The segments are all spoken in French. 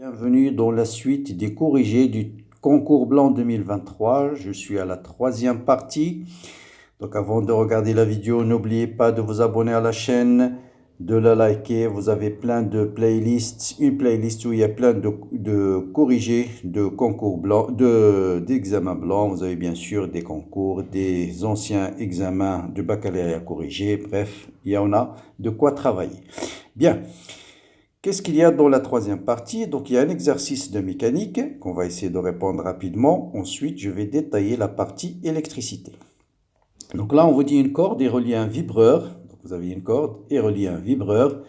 Bienvenue dans la suite des corrigés du concours blanc 2023. Je suis à la troisième partie. Donc avant de regarder la vidéo, n'oubliez pas de vous abonner à la chaîne, de la liker. Vous avez plein de playlists, une playlist où il y a plein de corrigés de concours blanc, d'examens blancs. Vous avez bien sûr des concours, des anciens examens de baccalauréat corrigés. Bref, il y en a de quoi travailler. Bien. Qu'est-ce qu'il y a dans la troisième partie? Donc, il y a un exercice de mécanique qu'on va essayer de répondre rapidement. Ensuite, je vais détailler la partie électricité. Donc là, on vous dit une corde est reliée à un vibreur. Donc, vous avez une corde et reliée à un vibreur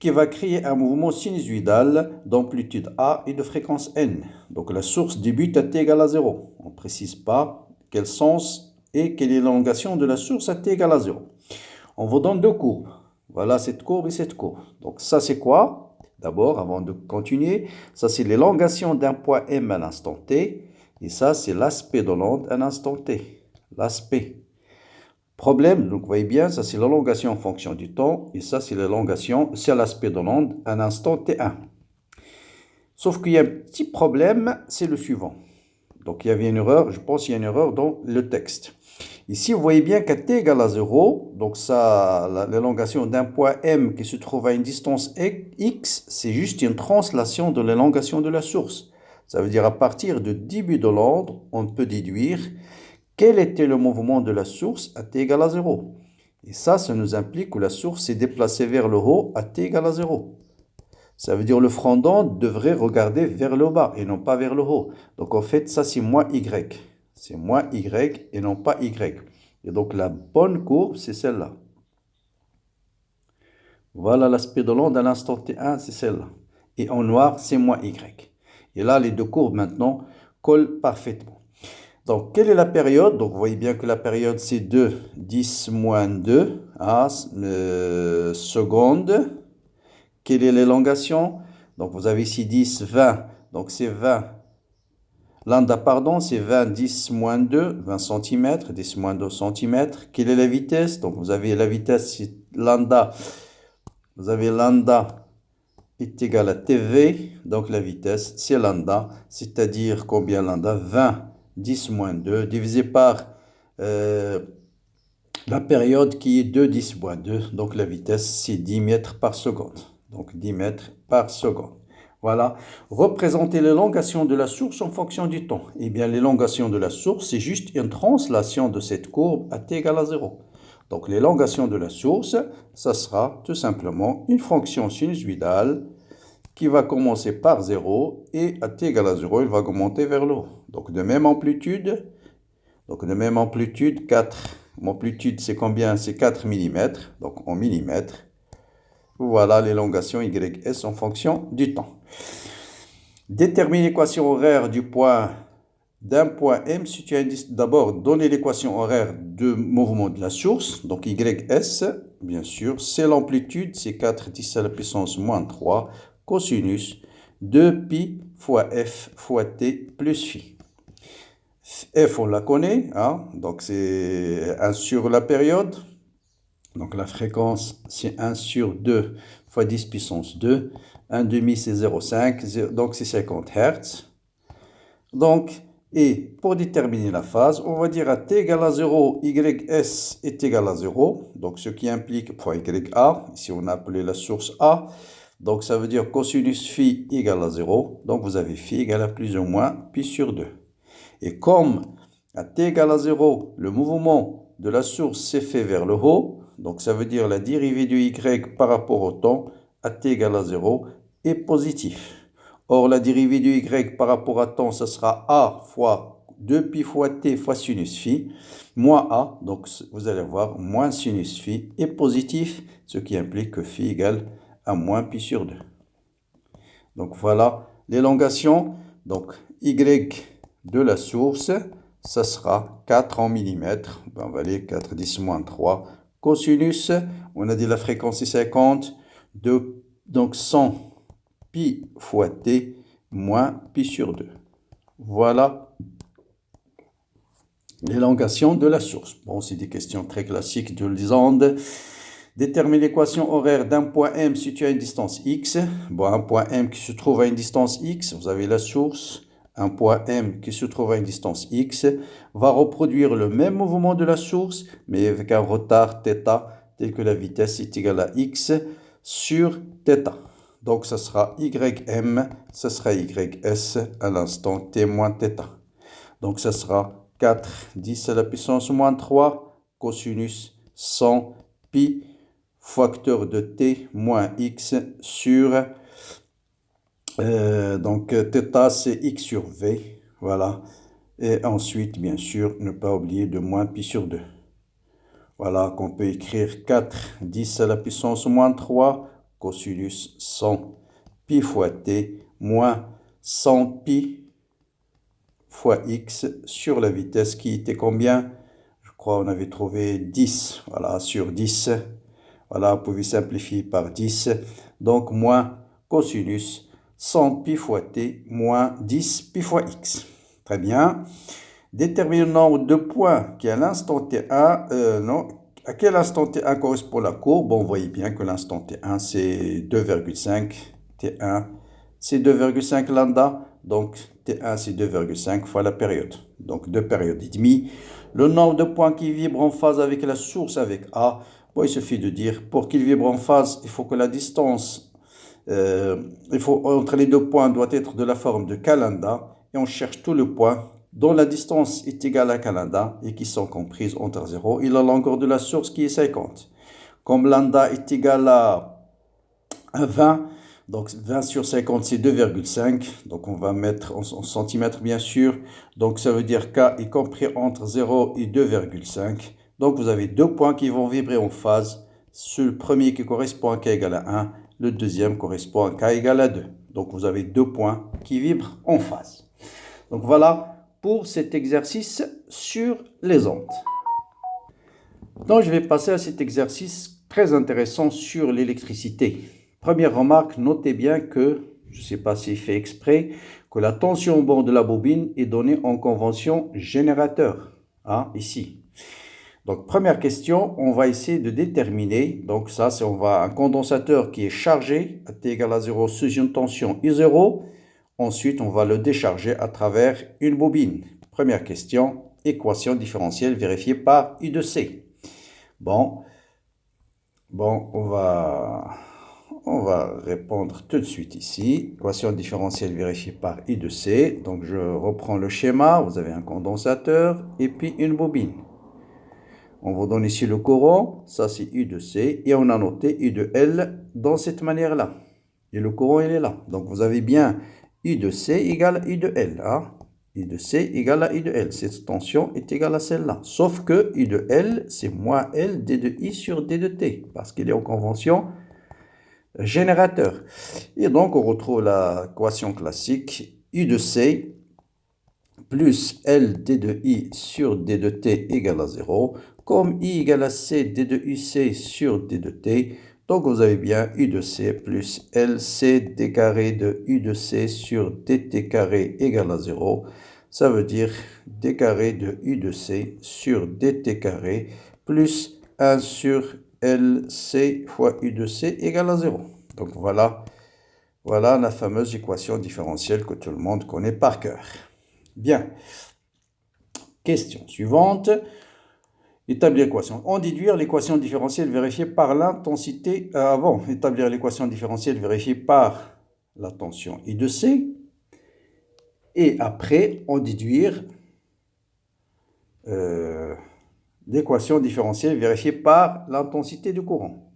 qui va créer un mouvement sinusoïdal d'amplitude A et de fréquence N. Donc, la source débute à t égale à 0. On ne précise pas quel sens et quelle est l'élongation de la source à t égale à 0. On vous donne deux courbes. Voilà cette courbe et cette courbe. Donc ça c'est quoi? D'abord, avant de continuer, ça c'est l'élongation d'un point M à l'instant t. Et ça c'est l'aspect de l'onde à l'instant t. L'aspect. Problème, donc vous voyez bien, ça c'est l'élongation en fonction du temps. Et ça c'est l'élongation, c'est l'aspect de l'onde à l'instant t1. Sauf qu'il y a un petit problème, c'est le suivant. Donc il y avait une erreur, je pense qu'il y a une erreur dans le texte. Ici, vous voyez bien qu'à t égale à 0, donc ça, l'élongation d'un point M qui se trouve à une distance x, c'est juste une translation de l'élongation de la source. Ça veut dire à partir du début de l'onde, on peut déduire quel était le mouvement de la source à t égale à 0. Et ça nous implique que la source s'est déplacée vers le haut à t égale à 0. Ça veut dire le front d'onde devrait regarder vers le bas et non pas vers le haut. Donc en fait, ça c'est moins y. C'est moins y et non pas y. Et donc la bonne courbe, c'est celle-là. Voilà l'aspect de l'onde à l'instant t1, c'est celle-là. Et en noir, c'est moins y. Et là, les deux courbes maintenant collent parfaitement. Donc, quelle est la période? Donc, vous voyez bien que la période, c'est 2, 10 moins 2 secondes. Quelle est l'élongation? Donc, vous avez ici 10, 20. Donc, c'est 20. Lambda, pardon, c'est 20, 10 moins 2, 20 cm, 10 moins 2 cm. Quelle est la vitesse? Donc, vous avez la vitesse, c'est lambda. Vous avez lambda est égal à TV. Donc, la vitesse, c'est lambda. C'est-à-dire combien lambda? 20, 10 moins 2, divisé par la période qui est 2, 10 moins 2. Donc, la vitesse, c'est 10 mètres par seconde. Donc, 10 mètres par seconde. Voilà. Représenter l'élongation de la source en fonction du temps. Eh bien, l'élongation de la source, c'est juste une translation de cette courbe à t égale à 0. Donc, l'élongation de la source, ça sera tout simplement une fonction sinusoïdale qui va commencer par 0 et à t égale à 0, il va augmenter vers le haut. Donc, de même amplitude. Donc, de même amplitude, 4. Amplitude, c'est combien? C'est 4 mm. Donc, en millimètres. Voilà l'élongation YS en fonction du temps. Détermine l'équation horaire d'un point M. Si tu as d'abord donné l'équation horaire de mouvement de la source, donc YS, bien sûr, c'est l'amplitude, c'est 4 10 à la puissance moins 3, cosinus de pi fois F fois T plus phi. F, on la connaît, hein? Donc c'est 1 sur la période. Donc la fréquence, c'est 1 sur 2 fois 10 puissance 2. 1 demi, c'est 0,5, donc c'est 50 Hz. Donc, et pour déterminer la phase, on va dire à t égale à 0, YS est égal à 0. Donc ce qui implique point YA, ici on a appelé la source A. Donc ça veut dire cosinus phi égale à 0. Donc vous avez phi égale à plus ou moins pi sur 2. Et comme à t égale à 0, le mouvement de la source s'est fait vers le haut, donc ça veut dire la dérivée du y par rapport au temps à t égale à 0 est positif. Or, la dérivée du y par rapport à temps, ça sera a fois 2pi fois t fois sinus phi, moins a, donc vous allez voir, moins sinus phi est positif, ce qui implique que phi égale à moins pi sur 2. Donc voilà l'élongation, donc y de la source, ça sera 4 en millimètres. Ben, on va aller 4, 10 moins 3. Cosinus, on a dit la fréquence est 50. Donc 100 pi fois t moins pi sur 2. Voilà l'élongation de la source. Bon, c'est des questions très classiques de les ondes, Détermine l'équation horaire d'un point M situé à une distance x. Bon, un point M qui se trouve à une distance x, vous avez la source. Un point M qui se trouve à une distance x va reproduire le même mouvement de la source, mais avec un retard θ, tel que la vitesse est égale à x sur θ. Donc, ça sera ym, ça sera ys à l'instant t moins θ. Donc, ça sera 4, 10 à la puissance moins 3, cosinus 100 pi, facteur de t moins x sur, donc θ c'est x sur v, voilà. Et ensuite, bien sûr, ne pas oublier de moins pi sur 2. Voilà qu'on peut écrire 4, 10 à la puissance moins 3, cosinus 100 pi fois t moins 100 pi fois x sur la vitesse qui était combien? Je crois on avait trouvé 10, voilà, sur 10. Voilà, vous pouvez simplifier par 10. Donc, moins cosinus 100 pi fois t moins 10 pi fois x. Très bien. Détermine le nombre de points qui à l'instant t1, non, à quel instant t1 correspond la courbe? Bon, vous voyez bien que l'instant t1 c'est 2,5, t1 c'est 2,5 lambda, donc t1 c'est 2,5 fois la période, donc 2 périodes et demie. Le nombre de points qui vibrent en phase avec la source avec A, bon, il suffit de dire, pour qu'il vibre en phase, il faut que la distance entre les deux points doit être de la forme de k lambda, et on cherche tous les points dont la distance est égale à k lambda et qui sont comprises entre 0 et la longueur de la source qui est 50. Comme lambda est égal à 20, donc 20 sur 50 c'est 2,5, donc on va mettre en centimètres bien sûr, donc ça veut dire k est compris entre 0 et 2,5, donc vous avez deux points qui vont vibrer en phase, le premier qui correspond à k égale à 1, le deuxième correspond à k égale à 2, donc vous avez deux points qui vibrent en phase. Donc voilà pour cet exercice sur les ondes. Donc je vais passer à cet exercice très intéressant sur l'électricité. Première remarque, notez bien que, je ne sais pas s'il fait exprès, que la tension au bord de la bobine est donnée en convention générateur, hein, ici. Donc première question, on va essayer de déterminer, donc ça c'est un condensateur qui est chargé à t égale à 0 sous une tension I0. Ensuite, on va le décharger à travers une bobine. Première question, équation différentielle vérifiée par I de C. Bon, on va répondre tout de suite ici. Équation différentielle vérifiée par I de C. Donc, je reprends le schéma. Vous avez un condensateur et puis une bobine. On vous donne ici le courant. Ça, c'est I de C. Et on a noté I de L dans cette manière-là. Et le courant, il est là. Donc, vous avez bien I de C égale I de L. Hein? I de C égale à I de L. Cette tension est égale à celle-là. Sauf que I de L, c'est moins L d de I sur d de T. Parce qu'il est en convention générateur. Et donc, on retrouve l'équation classique. I de C plus L d de I sur d de T égale à 0. Comme I égale à C d de UC sur d de T, donc vous avez bien U de C plus LC d carré de U de C sur dt carré égale à 0. Ça veut dire d carré de U de C sur dt carré plus 1 sur LC fois U de C égale à 0. Donc voilà la fameuse équation différentielle que tout le monde connaît par cœur. Bien. Question suivante. Établir l'équation. En déduire l'équation différentielle vérifiée par l'intensité. Avant, établir l'équation différentielle vérifiée par la tension I de C. Et après, en déduire l'équation différentielle vérifiée par l'intensité du courant.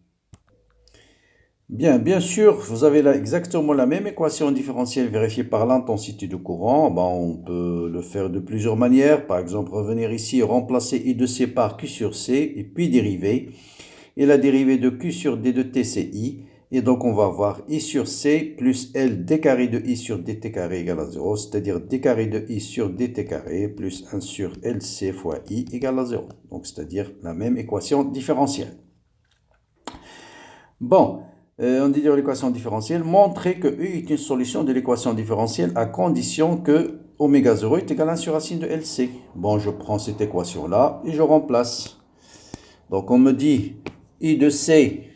Bien sûr, vous avez là exactement la même équation différentielle vérifiée par l'intensité du courant. On peut le faire de plusieurs manières. Par exemple, revenir ici, remplacer I de C par Q sur C et puis dériver. Et la dérivée de Q sur D de T, c'est I. Et donc, on va avoir I sur C plus L d carré de I sur dt carré égale à 0. C'est-à-dire d carré de I sur dt carré plus 1 sur LC fois I égale à 0. Donc, c'est-à-dire la même équation différentielle. Bon. On dit dans l'équation différentielle, montrer que U est une solution de l'équation différentielle à condition que oméga 0 est égal à 1 sur racine de LC. Bon, je prends cette équation-là et je remplace. Donc, on me dit I de C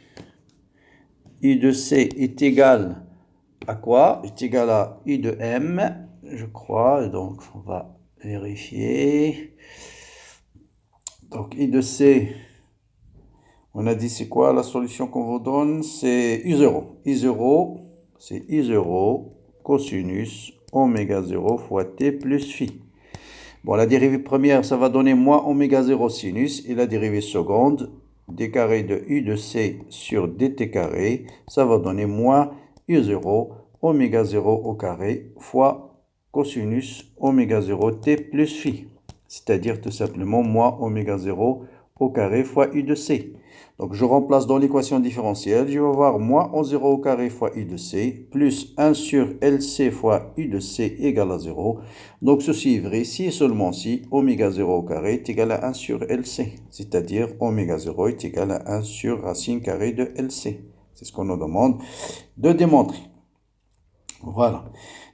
est égal à quoi? Est égal à I de M, je crois. Donc, on va vérifier. Donc, I de C, on a dit c'est quoi la solution qu'on vous donne? C'est I0. I0, c'est I0 cosinus oméga 0 fois T plus phi. Bon, la dérivée première, ça va donner moins oméga 0 sinus. Et la dérivée seconde, d carré de I de C sur dt carré, ça va donner moins I0 oméga 0 au carré fois cosinus oméga 0 T plus phi. C'est-à-dire tout simplement moins oméga 0 au carré fois I de C. Donc, je remplace dans l'équation différentielle. Je vais avoir moins O0 au carré fois I de C, plus 1 sur LC fois I de C égale à 0. Donc, ceci est vrai si et seulement si oméga 0 au carré est égal à 1 sur LC. C'est-à-dire, oméga 0 est égal à 1 sur racine carrée de LC. C'est ce qu'on nous demande de démontrer. Voilà.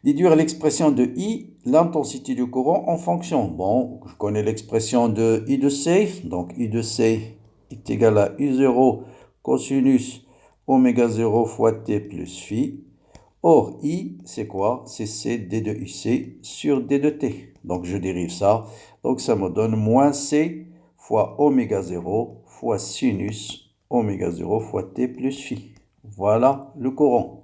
Déduire l'expression de I, l'intensité du courant en fonction. Bon, je connais l'expression de I de C. Donc, I de C est égal à I0 cosinus oméga 0 fois T plus phi. Or, I, c'est quoi? C'est C D de IC sur D de T. Donc, je dérive ça. Donc, ça me donne moins C fois oméga 0 fois sinus oméga 0 fois T plus phi. Voilà le courant.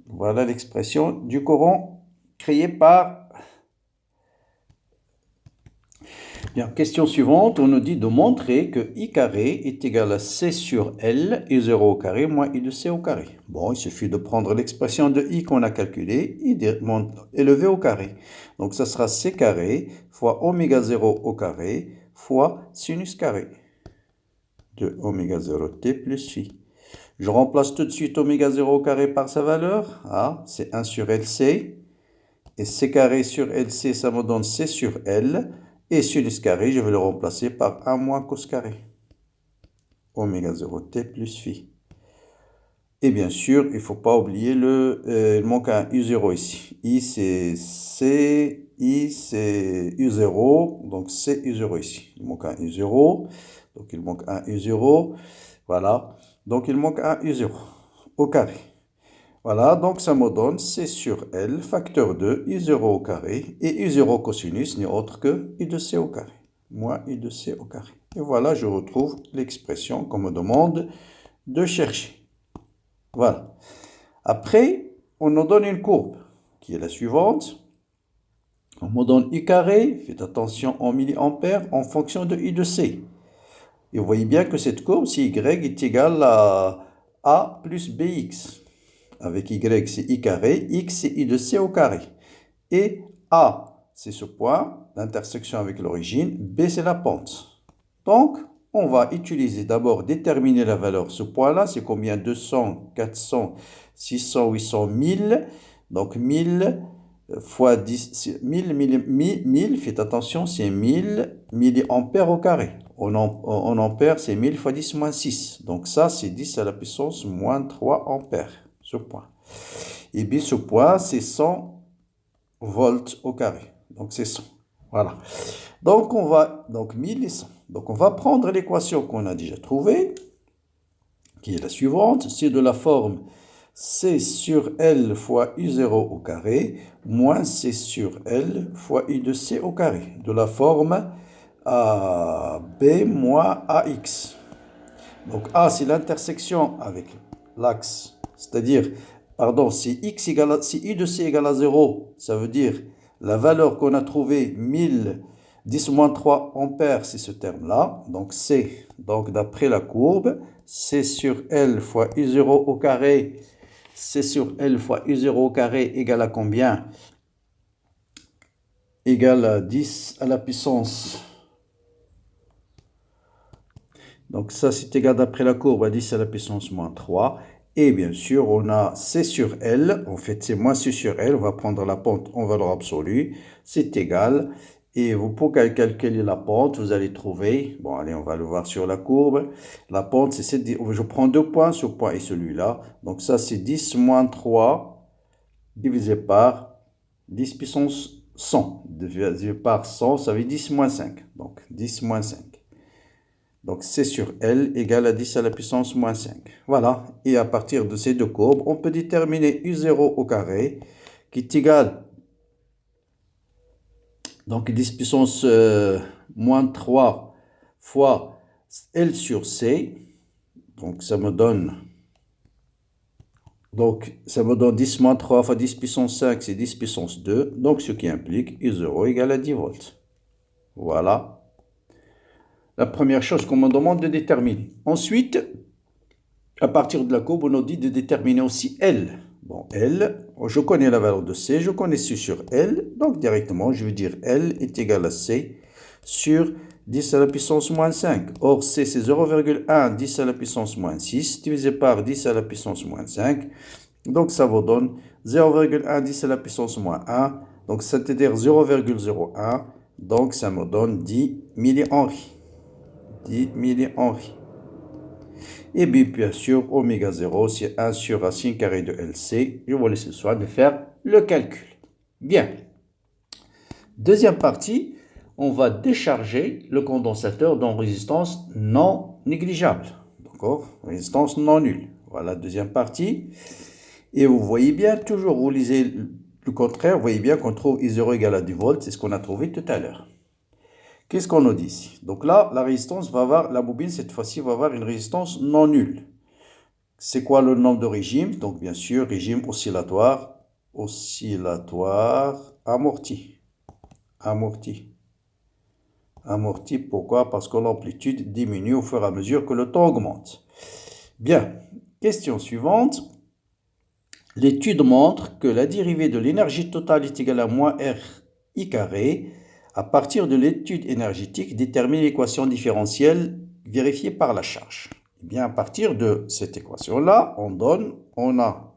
Voilà l'expression du courant créée par... Bien, question suivante, on nous dit de montrer que I carré est égal à C sur L, I0 au carré moins I de C au carré. Bon, il suffit de prendre l'expression de I qu'on a calculée et élever au carré. Donc, ça sera C carré fois oméga 0 au carré fois sinus carré de oméga 0 T plus phi. Je remplace tout de suite oméga 0 au carré par sa valeur. Ah, c'est 1 sur LC. Et C carré sur LC, ça me donne C sur L. Et sinus carré, je vais le remplacer par 1 moins cos carré. Oméga 0 T plus phi. Et bien sûr, il ne faut pas oublier il manque un U0 ici. I c'est C, I c'est U0. Donc c'est U0 ici. Il manque un U0. Donc il manque un U0. Voilà. Donc il manque un U0 au carré. Voilà, donc ça me donne C sur L, facteur de I0 au carré, et I0 cosinus n'est autre que I de C au carré, moins I de C au carré. Et voilà, je retrouve l'expression qu'on me demande de chercher. Voilà. Après, on nous donne une courbe, qui est la suivante. On me donne I carré, faites attention en milliampères, en fonction de I de C. Et vous voyez bien que cette courbe, c'est Y est égal à A plus BX. Avec Y, c'est I carré, X, c'est I de C au carré. Et A, c'est ce point, l'intersection avec l'origine, B, c'est la pente. Donc, on va utiliser d'abord déterminer la valeur. Ce point-là, c'est combien? 200, 400, 600, 800, 1000. Donc, 1000 fois 10, 1000, faites attention, c'est 1000 milliampères au carré. En ampères, c'est 1000 fois 10 moins 6. Donc, ça, c'est 10 à la puissance moins 3 ampères. Ce point. Et bien ce point, c'est 100 volts au carré. Donc c'est 100. Voilà. Donc 1000 et 100. Donc on va prendre l'équation qu'on a déjà trouvée, qui est la suivante. C'est de la forme C sur L fois I0 au carré, moins C sur L fois I de C au carré. De la forme B moins AX. Donc A, c'est l'intersection avec l'axe. C'est-à-dire, pardon, si I de C égale à 0, ça veut dire la valeur qu'on a trouvée, 1000, 10 moins 3 ampères, c'est ce terme-là. Donc C, donc d'après la courbe, C sur L fois I0 au carré, C sur L fois I0 au carré égale à combien? Égale à 10 à la puissance. Donc ça, c'est égal d'après la courbe à 10 à la puissance moins 3. Et bien sûr, on a C sur L. En fait, c'est moins C sur L. On va prendre la pente en valeur absolue. C'est égal. Et vous pouvez calculer la pente. Vous allez trouver... Bon, allez, on va le voir sur la courbe. La pente, c'est... Je prends deux points, ce point et celui-là. Donc ça, c'est 10 moins 3 divisé par 10 puissance 100. Divisé par 100, ça fait 10 moins 5. Donc 10 moins 5. Donc C sur L égale à 10 à la puissance moins 5. Voilà. Et à partir de ces deux courbes, on peut déterminer U0 au carré qui est égal, donc 10 puissance moins 3 fois L sur C. Donc ça me donne 10 moins 3 fois 10 puissance 5, c'est 10 puissance 2. Donc ce qui implique U0 égale à 10 volts. Voilà la première chose qu'on me demande de déterminer. Ensuite, à partir de la courbe, on nous dit de déterminer aussi L. Bon, L, je connais la valeur de C, je connais C sur L. Donc directement, je vais dire L est égal à C sur 10 à la puissance moins 5. Or, C, c'est 0,1 10 à la puissance moins 6 divisé par 10 à la puissance moins 5. Donc, ça vous donne 0,1 10 à la puissance moins 1. Donc, c'est-à-dire 0,01. Donc, ça me donne 10 millihenries. 10 millihenries. Et bien sûr, oméga 0, c'est 1 sur racine carrée de LC. Je vous laisse le soin de faire le calcul. Bien. Deuxième partie, on va décharger le condensateur dans résistance non négligeable. D'accord? Résistance non nulle. Voilà, deuxième partie. Et vous voyez bien, toujours vous lisez le contraire, vous voyez bien qu'on trouve I0 égale à 10 volts, c'est ce qu'on a trouvé tout à l'heure. Qu'est-ce qu'on nous dit ici? Donc là, la résistance va avoir, la bobine cette fois-ci va avoir une résistance non nulle. C'est quoi le nom de régime? Donc bien sûr, régime oscillatoire amorti. Amorti, pourquoi? Parce que l'amplitude diminue au fur et à mesure que le temps augmente. Bien, question suivante. L'étude montre que la dérivée de l'énergie totale est égale à moins RI carré. À partir de l'étude énergétique, détermine l'équation différentielle vérifiée par la charge. Eh bien, à partir de cette équation-là, on a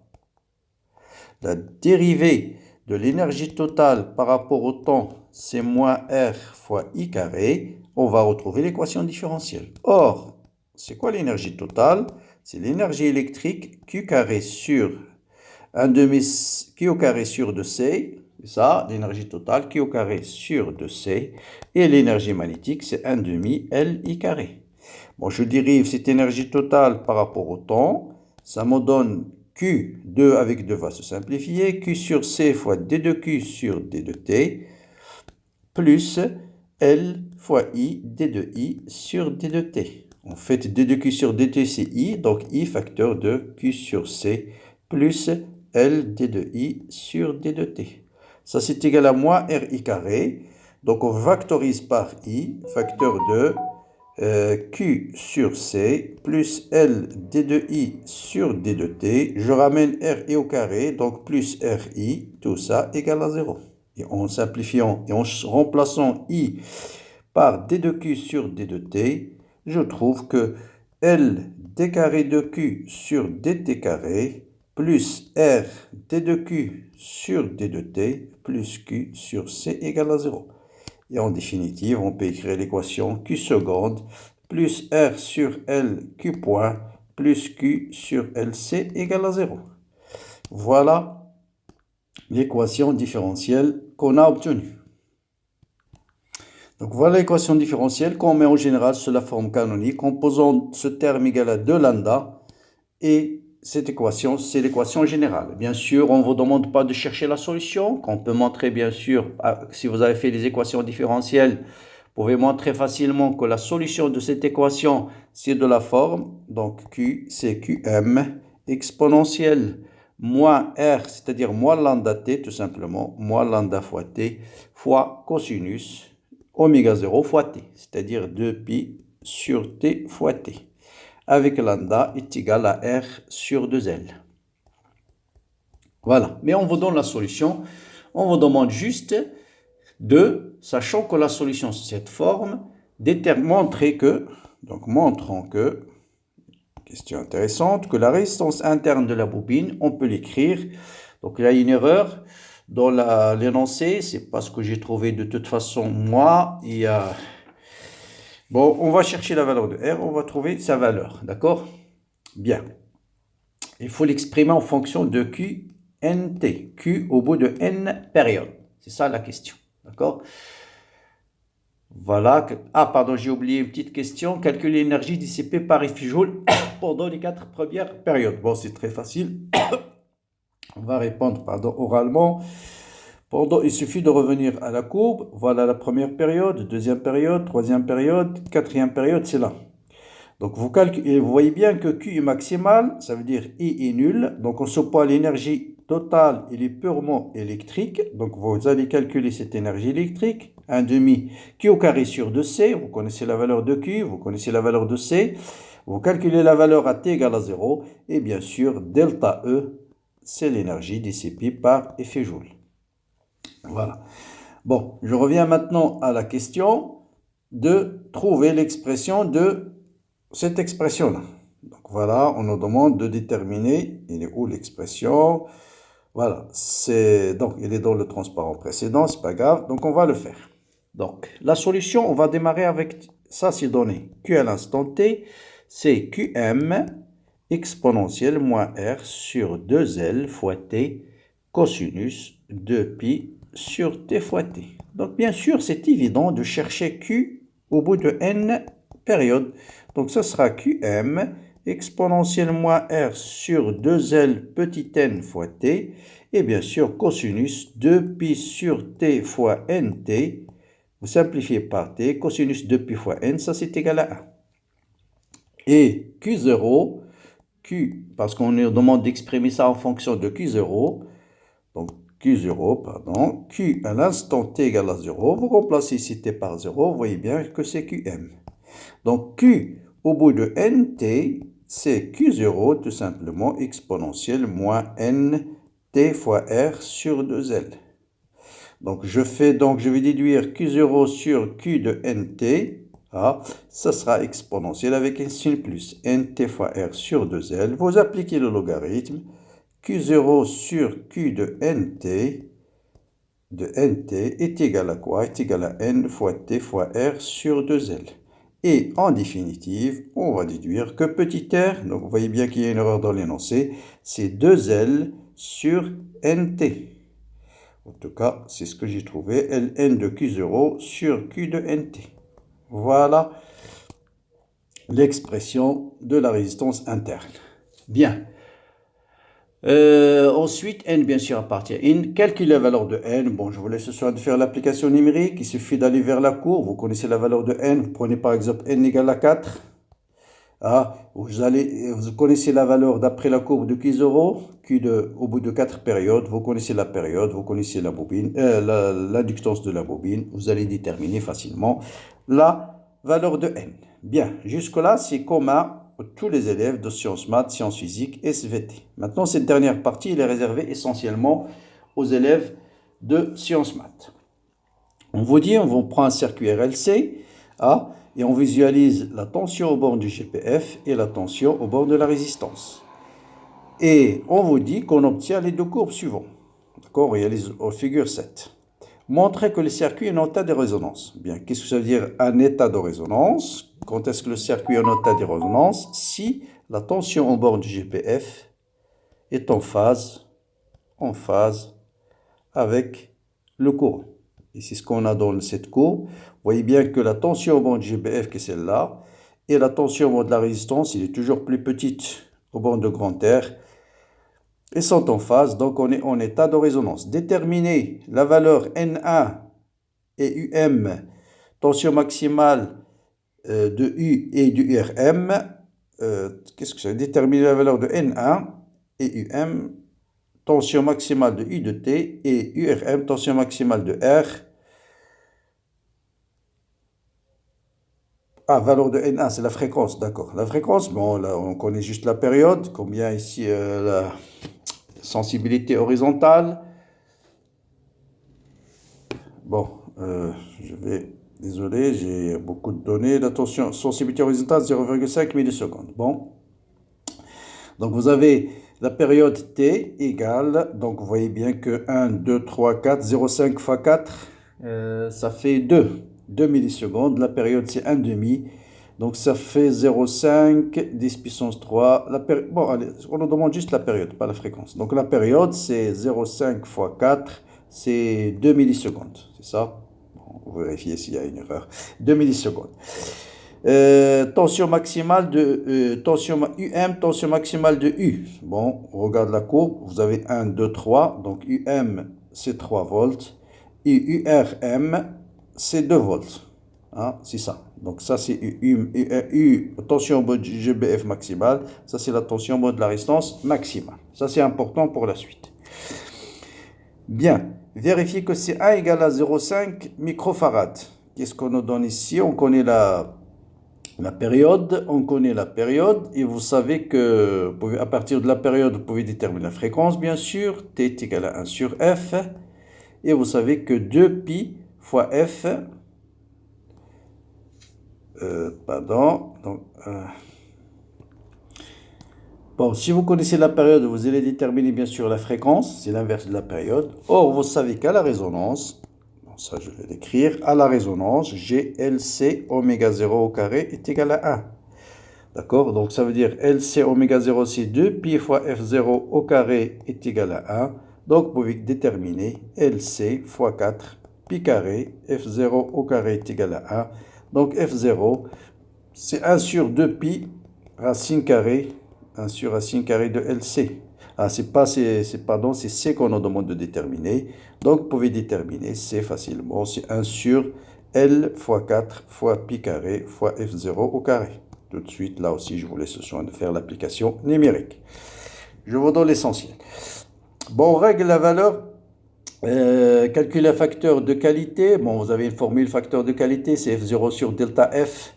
la dérivée de l'énergie totale par rapport au temps, c'est moins R fois I carré. On va retrouver l'équation différentielle. Or, c'est quoi l'énergie totale? C'est l'énergie électrique Q carré sur 1 demi Q au carré sur 2C. C'est ça, l'énergie totale Q au carré sur 2C. Et l'énergie magnétique, c'est 1 demi LI carré. Bon, je dérive cette énergie totale par rapport au temps. Ça me donne Q, 2 avec 2 va se simplifier. Q sur C fois D de Q sur D de T. Plus L fois I, D de I sur D de T. En fait, D de Q sur D de T, c'est I. Donc, I facteur de Q sur C plus L D de I sur D de T. Ça, c'est égal à moins RI carré. Donc, on factorise par I, facteur de Q sur C plus L D de I sur D de T. Je ramène RI au carré, donc plus RI, tout ça égale à 0. Et en simplifiant et en remplaçant I par D de Q sur D de T, je trouve que L D carré de Q sur DT carré plus R D de Q sur D de T plus Q sur C égale à 0. Et en définitive, on peut écrire l'équation Q seconde plus R sur L Q point plus Q sur LC égale à 0. Voilà l'équation différentielle qu'on a obtenue. Donc voilà l'équation différentielle qu'on met en général sur la forme canonique en posant ce terme égal à 2 lambda. Et cette équation, c'est l'équation générale. Bien sûr, on ne vous demande pas de chercher la solution, qu'on peut montrer bien sûr, si vous avez fait les équations différentielles, vous pouvez montrer facilement que la solution de cette équation, c'est de la forme, donc Q, c'est QM, exponentielle moins R, c'est-à-dire moins lambda T, tout simplement, moins lambda fois T, fois cosinus oméga 0 fois T, c'est-à-dire 2pi sur T fois T, avec lambda est égal à R sur 2L. Voilà, mais on vous donne la solution, on vous demande juste de, sachant que la solution c'est cette forme, montrons que, question intéressante, que la résistance interne de la bobine, on peut l'écrire, donc il y a une erreur dans l'énoncé, c'est pas ce que j'ai trouvé de toute façon moi, il y a... Bon, on va chercher la valeur de R, on va trouver sa valeur, d'accord? Bien. Il faut l'exprimer en fonction de QNT, Q au bout de N périodes. C'est ça la question, d'accord? Voilà. Ah, pardon, j'ai oublié une petite question. Calculer l'énergie dissipée par Ifijoule pendant les 4 premières périodes. Bon, c'est très facile. On va répondre, pardon, oralement. Il suffit de revenir à la courbe. Voilà la première période, deuxième période, troisième période, quatrième période, c'est là. Donc vous calculez, vous voyez bien que Q est maximal, ça veut dire I est nul. Donc on se poids l'énergie totale, il est purement électrique. Donc vous allez calculer cette énergie électrique. 1 demi Q au carré sur 2C. Vous connaissez la valeur de Q, vous connaissez la valeur de C. Vous calculez la valeur à T égale à 0. Et bien sûr, delta E, c'est l'énergie dissipée par effet Joule. Voilà. Bon, je reviens maintenant à la question de trouver l'expression de cette expression-là. Donc voilà, on nous demande de déterminer, il est où l'expression? Voilà, donc il est dans le transparent précédent, c'est pas grave, donc on va le faire. Donc la solution, on va démarrer avec ça, c'est donné. Q à l'instant t, c'est QM exponentielle moins R sur 2L fois t cosinus de pi sur t fois t. Donc bien sûr, c'est évident de chercher Q au bout de n périodes. Donc ça sera QM exponentielle moins R sur 2L petit n fois t. Et bien sûr, cosinus 2pi sur t fois nt. Vous simplifiez par t, cosinus 2pi fois n, ça c'est égal à 1. Et Q0, parce qu'on nous demande d'exprimer ça en fonction de Q0, donc Q0, pardon, Q à l'instant t égale à 0, vous remplacez ici t par 0, vous voyez bien que c'est QM. Donc Q au bout de nt, c'est Q0 tout simplement exponentielle moins nt fois R sur 2L. Donc je vais déduire Q0 sur Q de nt. Ah, ça sera exponentiel avec un signe plus. Nt fois R sur 2L. Vous appliquez le logarithme. Q0 sur Q de nt est égal à quoi? Est égal à n fois t fois R sur 2L. Et en définitive, on va déduire que petit r, donc vous voyez bien qu'il y a une erreur dans l'énoncé, c'est 2L sur nt. En tout cas, c'est ce que j'ai trouvé, Ln de Q0 sur Q de nt. Voilà l'expression de la résistance interne. Bien. Ensuite, n bien sûr appartient à n. Calculez la valeur de n. Bon, je vous laisse ce soir de faire l'application numérique. Il suffit d'aller vers la courbe. Vous connaissez la valeur de n. Vous prenez par exemple n égale à 4. Ah, vous connaissez la valeur d'après la courbe de Q0, au bout de 4 périodes, vous connaissez la période, vous connaissez la bobine, l'inductance de la bobine, vous allez déterminer facilement la valeur de n. Bien, jusque-là, c'est commun pour tous les élèves de sciences maths, sciences physiques, SVT. Maintenant, cette dernière partie, elle est réservée essentiellement aux élèves de sciences maths. On prend un circuit RLC, et on visualise la tension au bord du GPF et la tension au bord de la résistance. Et on vous dit qu'on obtient les deux courbes suivantes. D'accord, on réalise au figure 7. Montrer que le circuit est en état de résonance. Bien, qu'est-ce que ça veut dire un état de résonance? Quand est-ce que le circuit est en état de résonance? Si la tension au bord du GPF est en phase avec le courant. Et c'est ce qu'on a dans cette courbe. Vous voyez bien que la tension au bord du GBF, qui est celle-là, et la tension au bord de la résistance, il est toujours plus petite au bord de grand R. Ils sont en phase, donc on est en état de résonance. Déterminer la valeur N1 et UM, tension maximale de U et du URM. Qu'est-ce que ça veut dire? Déterminer la valeur de N1 et UM, tension maximale de U de T, et URM, tension maximale de R. Ah, valeur de N1, c'est la fréquence, d'accord. La fréquence, bon, là, on connaît juste la période. Combien ici, la sensibilité horizontale. Bon, désolé, j'ai beaucoup de données. La tension, sensibilité horizontale, 0,5 millisecondes. Bon. Donc, vous avez la période T égale, donc vous voyez bien que 1, 2, 3, 4, 0,5 fois 4, ça fait 2 millisecondes. La période, c'est 1 demi. Donc, ça fait 0,5, 10 puissance 3. Bon, allez, on nous demande juste la période, pas la fréquence. Donc, la période, c'est 0,5 fois 4, c'est 2 millisecondes. C'est ça? Bon, Vous vérifiez s'il y a une erreur. 2 millisecondes. Tension maximale de tension UM, tension maximale de U. Bon, on regarde la courbe. Vous avez 1, 2, 3. Donc UM, c'est 3 volts. Et URM, c'est 2 volts. Hein, c'est ça. Donc ça, c'est tension mode GBF maximale. Ça, c'est la tension mode de la résistance maximale. Ça, c'est important pour la suite. Bien. Vérifiez que C1 égale à 0,5 microfarad. Qu'est-ce qu'on nous donne ici? On connaît la période, et vous savez que à partir de la période, vous pouvez déterminer la fréquence, bien sûr. T est égal à 1 sur F. Et vous savez que 2pi fois F, bon, si vous connaissez la période, vous allez déterminer bien sûr la fréquence, c'est l'inverse de la période. Or, vous savez qu'à la résonance, ça je vais l'écrire, à la résonance, GLC oméga 0 au carré est égal à 1. D'accord? Donc ça veut dire LC oméga 0 c'est 2, pi fois F0 au carré est égal à 1. Donc vous pouvez déterminer LC fois 4 pi carré, F0 au carré est égal à 1. Donc F0 c'est 1 sur 2 pi racine carrée, 1 sur racine carrée de LC. Ah, c'est C qu'on nous demande de déterminer. Donc, vous pouvez déterminer C facilement. C'est 1 sur L fois 4 fois pi carré fois F0 au carré. Tout de suite, là aussi, je vous laisse le soin de faire l'application numérique. Je vous donne l'essentiel. Bon, on règle la valeur. Calculer un facteur de qualité. Bon, vous avez une formule facteur de qualité, c'est F0 sur delta F.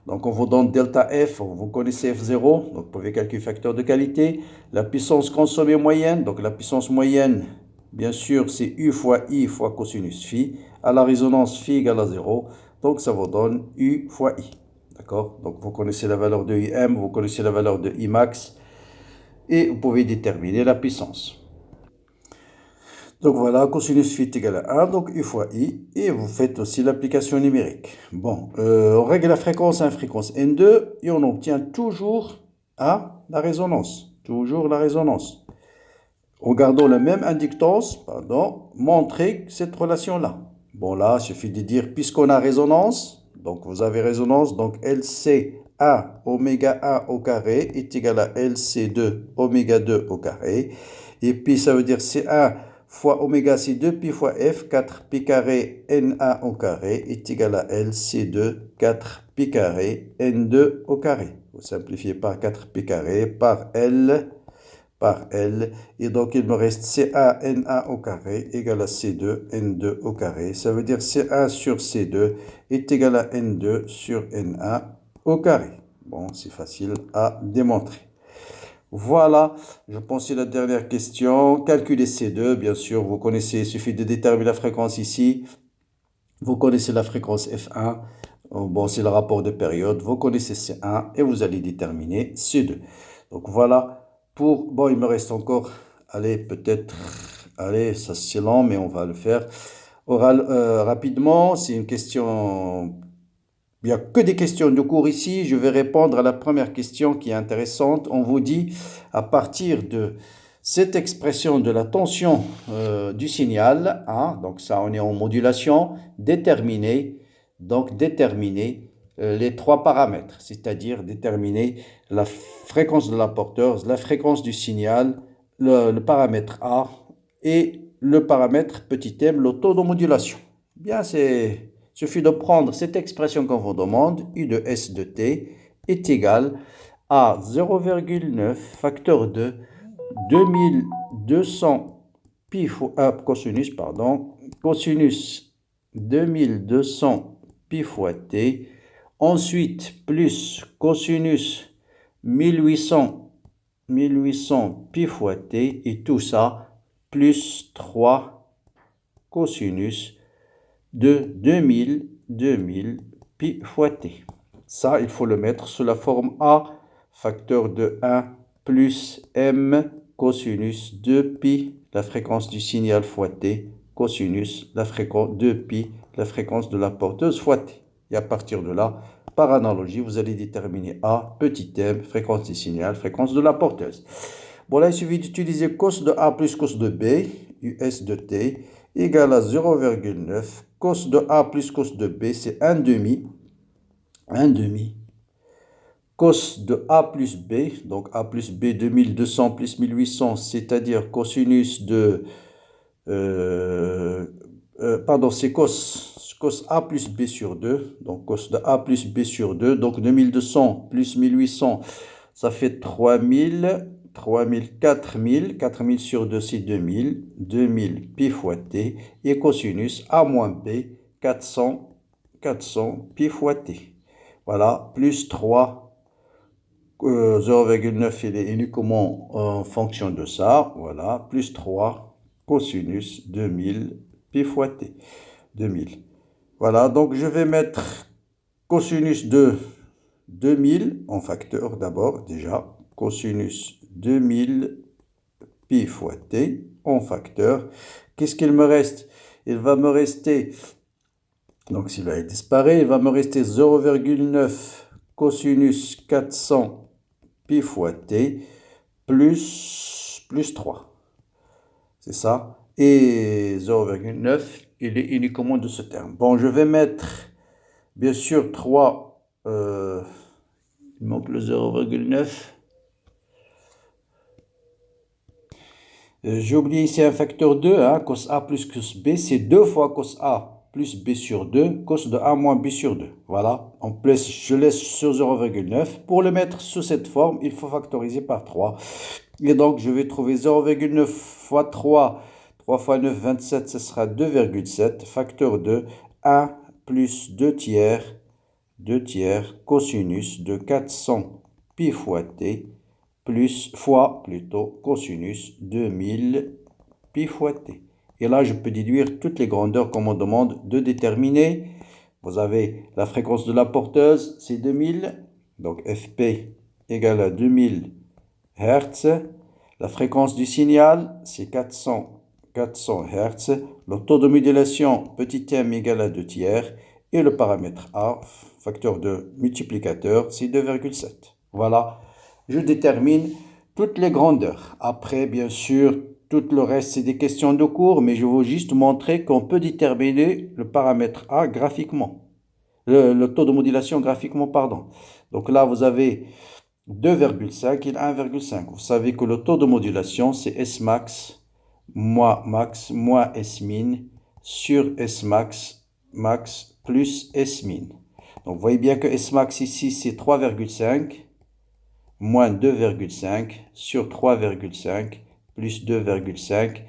Donc, on vous donne delta F, vous connaissez F0, donc vous pouvez calculer facteur de qualité. La puissance consommée moyenne, donc la puissance moyenne, bien sûr, c'est U fois I fois cosinus phi. À la résonance, phi égale à 0, donc ça vous donne U fois I. D'accord? Donc, vous connaissez la valeur de IM, vous connaissez la valeur de Imax, et vous pouvez déterminer la puissance. Donc voilà, cosinus phi est égal à 1, donc U fois I, et vous faites aussi l'application numérique. Bon, on règle la fréquence à fréquence N2, et on obtient toujours la résonance. Toujours la résonance. Regardons la même inductance, montrer cette relation-là. Bon là, il suffit de dire, puisqu'on a résonance, donc vous avez résonance, donc LC1 oméga 1 au carré est égal à LC2 oméga 2 au carré, et puis ça veut dire C1 fois oméga C2 pi fois F, 4 pi carré N1 au carré est égal à L C2, 4 pi carré N2 au carré. Vous simplifiez par 4 pi carré par L, et donc il me reste C1 N1 au carré égale à C2 N2 au carré. Ça veut dire C1 sur C2 est égal à N2 sur N1 au carré. Bon, c'est facile à démontrer. Voilà, je pense que c'est la dernière question. Calculer C2, bien sûr, vous connaissez, il suffit de déterminer la fréquence ici. Vous connaissez la fréquence F1. Bon, c'est le rapport de période. Vous connaissez C1 et vous allez déterminer C2. Donc voilà, bon, il me reste encore, allez, peut-être, allez, ça c'est lent, mais on va le faire. Rapidement, c'est une question... Il n'y a que des questions de cours ici. Je vais répondre à la première question qui est intéressante. On vous dit, à partir de cette expression de la tension du signal, donc ça on est en modulation, déterminer les trois paramètres, c'est-à-dire déterminer la fréquence de la porteuse, la fréquence du signal, le paramètre A et le paramètre petit m, le taux de modulation. Bien, il suffit de prendre cette expression qu'on vous demande, U de S de T est égal à 0,9 facteur de 2200 pi fois, cosinus 2200 pi fois T, ensuite plus cosinus 1800 pi fois T, et tout ça plus 3 cosinus de 2000 pi fois t. Ça, il faut le mettre sous la forme A, facteur de 1 plus m cosinus 2 pi, la fréquence du signal fois t, cosinus la fréquence 2 pi, la fréquence de la porteuse fois t. Et à partir de là, par analogie, vous allez déterminer A, petit m, fréquence du signal, fréquence de la porteuse. Bon, là, il suffit d'utiliser cos de A plus cos de B, US de T, égale à 0,9. Cos de A plus cos de B, c'est 1 demi. 1 demi. Cos de A plus B, donc A plus B 2200 plus 1800, c'est-à-dire cosinus de... pardon, c'est cos A plus B sur 2, donc cos de A plus B sur 2, donc 2200 plus 1800, ça fait 3000, 3000, 4000, 4000 sur 2 c'est 2000, 2000 pi fois t, et cosinus A moins B, 400, 400 pi fois t. Voilà, plus 3. 0,9 il est uniquement en fonction de ça, voilà, plus 3 cosinus 2000 pi fois t, 2000. Voilà, donc je vais mettre cosinus de 2000 en facteur d'abord, déjà, cosinus 2000 pi fois t en facteur. Qu'est-ce qu'il me reste? Il va me rester, donc s'il va disparaître, il va me rester 0,9 cosinus 400 pi fois t plus 3. C'est ça. Et 0,9, il est uniquement de ce terme. Bon, je vais mettre, bien sûr, 3. Il manque le 0,9. J'ai oublié ici un facteur 2. Hein, cos A plus cos B, c'est 2 fois cos A plus B sur 2, cos de A moins B sur 2. Voilà. En plus, je laisse sur 0,9. Pour le mettre sous cette forme, il faut factoriser par 3. Et donc, je vais trouver 0,9 fois 3. 3 fois 9, 27, ce sera 2,7. Facteur 2, 1 plus 2 tiers, cosinus de 400 pi fois t, fois cosinus 2000 pi fois t. Et là, je peux déduire toutes les grandeurs qu'on me demande de déterminer. Vous avez la fréquence de la porteuse, c'est 2000. Donc, Fp égale à 2000 Hertz. La fréquence du signal, c'est 400 Hertz. Le taux de modulation, petit m égale à 2 tiers. Et le paramètre A, facteur de multiplicateur, c'est 2,7. Voilà, je détermine toutes les grandeurs. Après, bien sûr, tout le reste, c'est des questions de cours, mais je veux juste montrer qu'on peut déterminer le paramètre A graphiquement. Le taux de modulation graphiquement, pardon. Donc là, vous avez 2,5 et 1,5. Vous savez que le taux de modulation, c'est S max moins S min sur S max plus S min. Donc, vous voyez bien que S max ici, c'est 3,5 moins 2,5 sur 3,5 plus 2,5.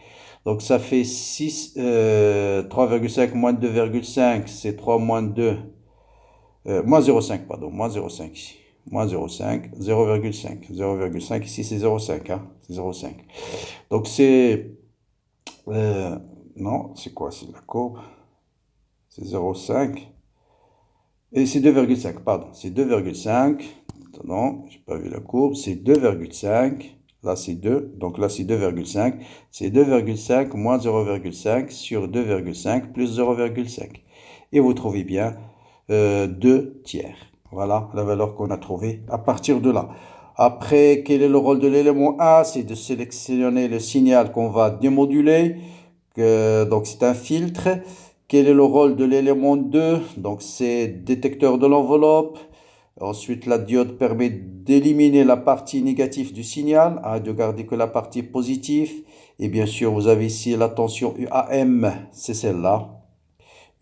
Donc, ça fait 3,5 moins 2,5, c'est 3 moins 2, moins 0,5, pardon, moins 0,5 ici. Moins 0,5, 0,5. 0,5, ici c'est 0,5. Hein, c'est 0,5. Donc c'est... non, c'est quoi? C'est la courbe. C'est 0,5. Et c'est 2,5, pardon. C'est 2,5. Non, j'ai pas vu la courbe. C'est 2,5. Là, c'est 2. Donc là, c'est 2,5. C'est 2,5 moins 0,5 sur 2,5 plus 0,5. Et vous trouvez bien 2 tiers. Voilà la valeur qu'on a trouvée à partir de là. Après, quel est le rôle de l'élément A? C'est de sélectionner le signal qu'on va démoduler. Donc, c'est un filtre. Quel est le rôle de l'élément 2? Donc, c'est détecteur de l'enveloppe. Ensuite, la diode permet d'éliminer la partie négative du signal, de garder que la partie positive. Et bien sûr, vous avez ici la tension UAM, c'est celle-là.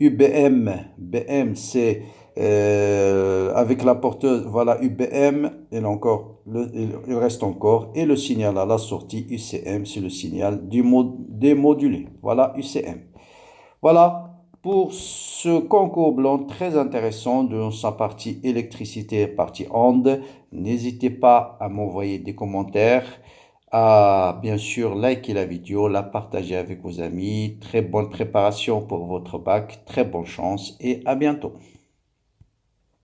BM, c'est avec la porteuse, voilà UBM, il reste encore, et le signal à la sortie UCM, c'est le signal démodulé, voilà UCM. Voilà pour ce concours blanc très intéressant de sa partie électricité et partie onde. N'hésitez pas à m'envoyer des commentaires, à bien sûr liker la vidéo, la partager avec vos amis. Très bonne préparation pour votre bac, très bonne chance et à bientôt.